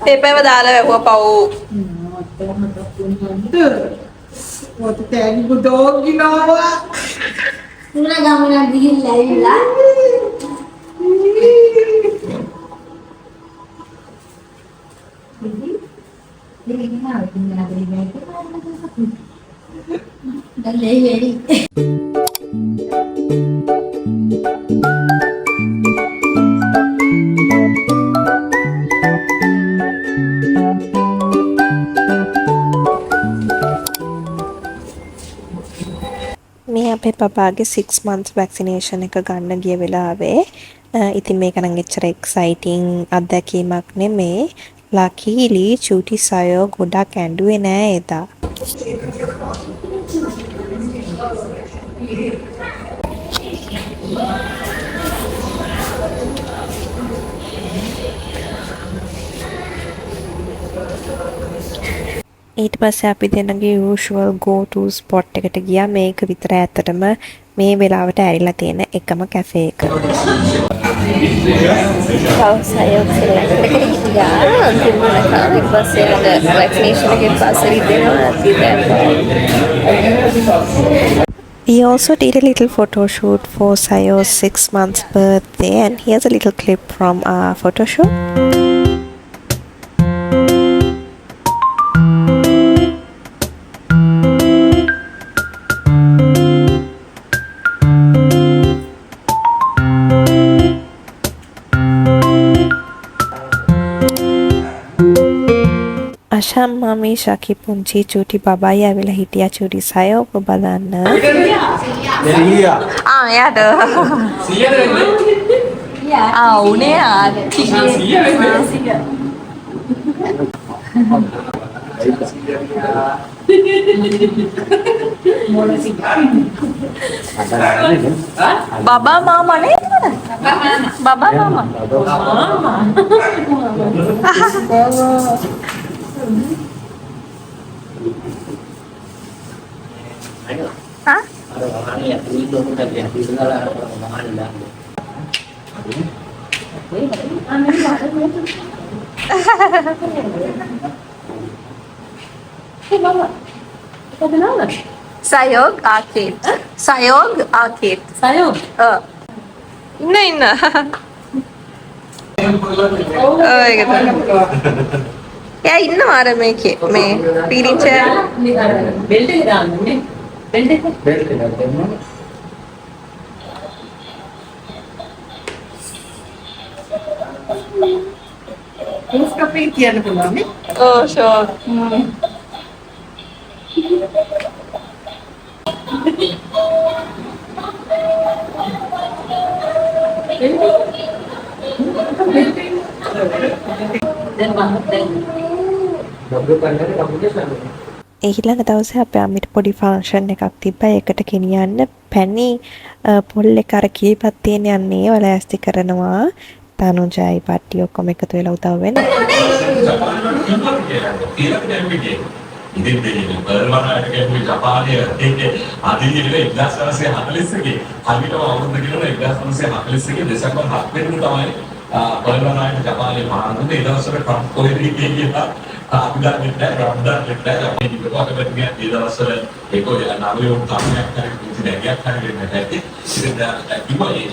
පේපර්ව දාලා වැහුවා පව්. මොකද තෑගි දෝගිනවා. තුන ගමනක් ගිහිල්ලා ඇවිල්ලා මේ අපේ පපාගේ 6 months vaccination එක ගන්න ගිය වෙලාවේ ඉතින් මේක නම් එච්චර එක්සයිටිං අත්දැකීමක් නෙමේ. ලකීලි චූටි සයෝ ගොඩක් ඇඬුවේ නෑ එදා. ඊට පස්සේ අපි දෙන්නගේ usual go to spot එකට ගියා. මේක විතර ඇත්තටම මේ වෙලාවට ඇරිලා තියෙන එකම කැෆේ එක. සයෝක් සෙලෙක්ට් එකකට ගියා. අන්තිම වෙනකන් ඊට පස්සේ අද වැක්සිනේෂන් එකේ පාසලි දෙනවා We also did a little photo shoot for Sayo's 6 months birthday, and here's a little clip from our photo shoot. Asham mami Shaki punchi chuti babai ඇවිල්ලා හිටියා චූටි සයෝව බලන්න. එයාට උනේ බබා මාමා නේද? බබා මාමා. Hah? Sayog Arcade. Sayog Arcade. Sayog. Inna. Oh, ඒක තමයි. එයා ඉන්නවා අර මේකේ මේ පිරිචර් බෙල්ට් එක දාන්නේ බෙල්ට් එක දෙන්න රූෆ් ටොප් එකේ තියන්න පුළුවන් නේ. Oh, sure. ඊළඟ දවසේ අපේ අම්මිට පොඩි ෆන්ක්ෂන් එකක් තිබ්බා. ඒකට ගෙනියන්න පැණි පොල් එක අර කිරිපත් තියෙන යන්නේ ඒවල ඇස්ති කරනවා. තනුජයි පට්ටි ඔක්කොම එකතු වෙලා උදව් වෙනවා. ඉතින් දෙන්නේ බර්වනාට කියන්නේ ජපානයේ අදිනේ 1941 ගේ හරියටම අවුරුද්ද කියනවා 1941 දෙසැම්බර් 7 වෙනිදා තමයි බර්වනාට ජපානයේ මානන්දේ දවසට ට්‍රම්ප් කොහෙද කියලා අභිදානෙත් රම්දානෙත් අපි ඉස්සරහට ගියා ඒ දවස්වල ඒක නවයෝ කාමයක් කරගෙන ඉඳලා කරගෙන නැති ඉතින් ඉබේ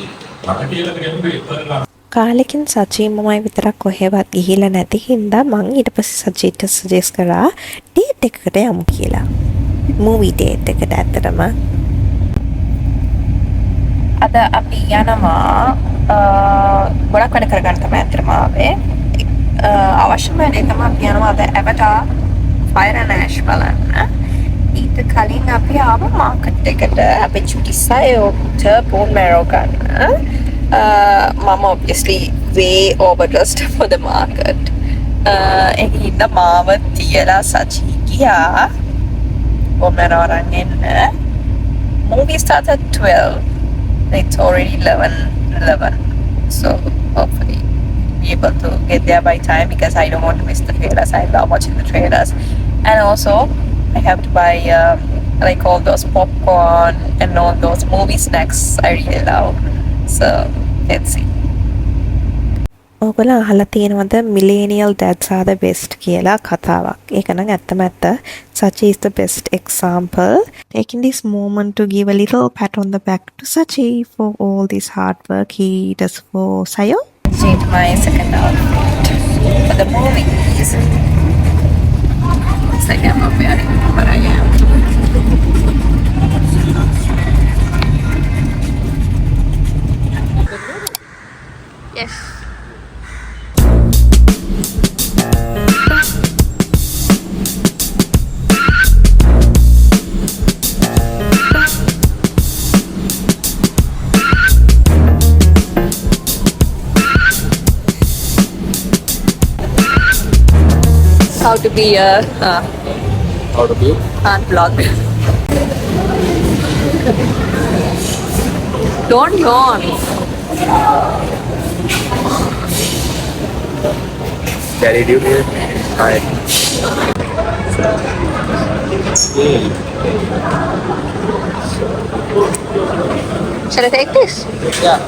මට කියලා කියන්නේ ඉස්සරහ කාලෙකින් සචී මමයි විතරක් කොහෙවත් ගිහිලා නැති හින්දා මං ඊට පස්සේ සචීට සජෙස්ට් කරා ඩේට් එකකට යමු කියලා. මූවි ඩේට් එකට ඇත්තටම. අද අපි යනවා ගොඩක් වැඩ කරගන්න තමයි ඇත්තටම ආවේ. අවශ්‍යම දේ තමයි අපි යනවා අද Avatar Fire and Ash බලන්න. ඊට කලින් අපි ආව මාකට් එකට අපේ චුටි සයෝට බෝන් මැරෝ ගන්න. Mama obviously way overdressed for the market. And in the Mama Tiela Sachikia woman or an movie starts at 12. It's already 11. So hopefully be able to get there by time because I don't want to miss the trailers. I love watching the trailers. And also I have to buy like all those popcorn and all those movie snacks I really love. So let's see. ඔයගොල්ලෝ අහලා තියෙනවද millennial dads are the best කියලා කතාවක්. ඒක නම් ඇත්තම ඇත්ත. Sachi is the best example. Taking this moment to give a little pat on the back to Sachi for all this hard work he does for Sayo. Change my second outfit for the movies. It's like I'm not wearing, but I am. Yes. How to be a art vlogger. Don't yawn. Carry duty. Hi. Shall I take this? Yeah.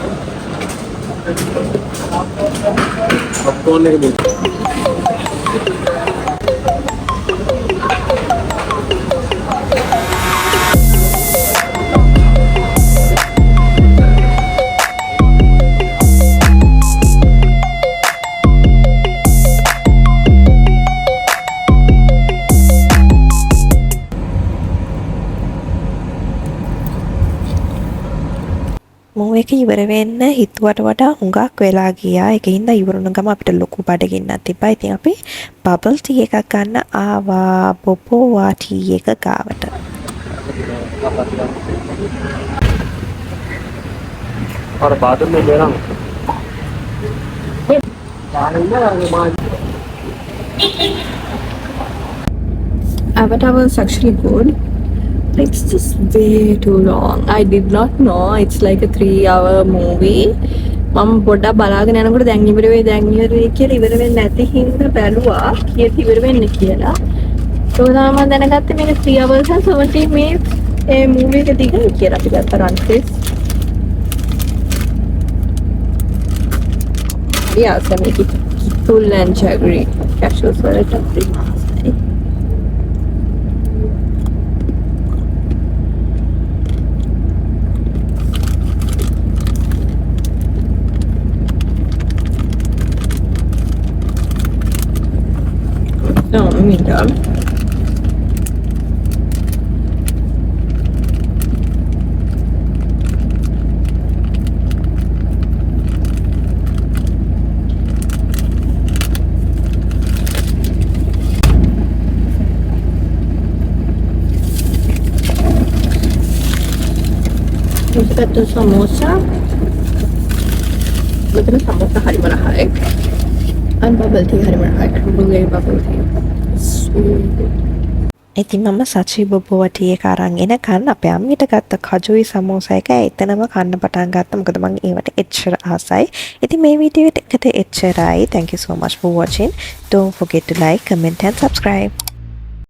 Popcorn like this. Movie එක ඉවර වෙන්න හිතුවට වඩා හුඟක් වෙලා ගියා. ඒකින්ද ඉවරුන ගම අපිට ලොකු බඩගින්නක් තිබ්බා. ඉතින් අපි බබල් ටී එකක් ගන්න ආවා බොබෝවා ටී එක ගාවට. और बाथरूम में ले रहा हूँ Avatar was actually good. It's just way too long. I did not know it's like a 3-hour movie. මම පොඩ්ඩක් බලාගෙන යනකොට දැන් ඉවර වෙයි කියලා ඉවර වෙන්නේ නැති හින්දා බැලුවා කීයට ඉවර වෙන්නේ කියලා. ඒක තමයි මම දැනගත්තේ මේක 3 hours and 17 minutes A movie එක දිගයි කියලා අපි ගත්ත රන් face. Yeah, so make it full and jaggery. Casuals were at 3 months. No, I mean dog. Kita got the samosa. Betul samosa hari mana hai? And bubble tea hari mana hai? Blueberry bubble tea. So good. ඉතින් මම Sachi බොබෝවා T එක අරන් එනකන් අපේ අම්මිට ගත්ත කජුයි සමෝසා එක එතනම කන්න පටන් ගත්තා. මොකද මම ඒවට එච්චර ආසයි. ඉතින් මේ වීඩියෝ එකට එච්චරයි. Thank you so much for watching. Don't forget to like, comment and subscribe.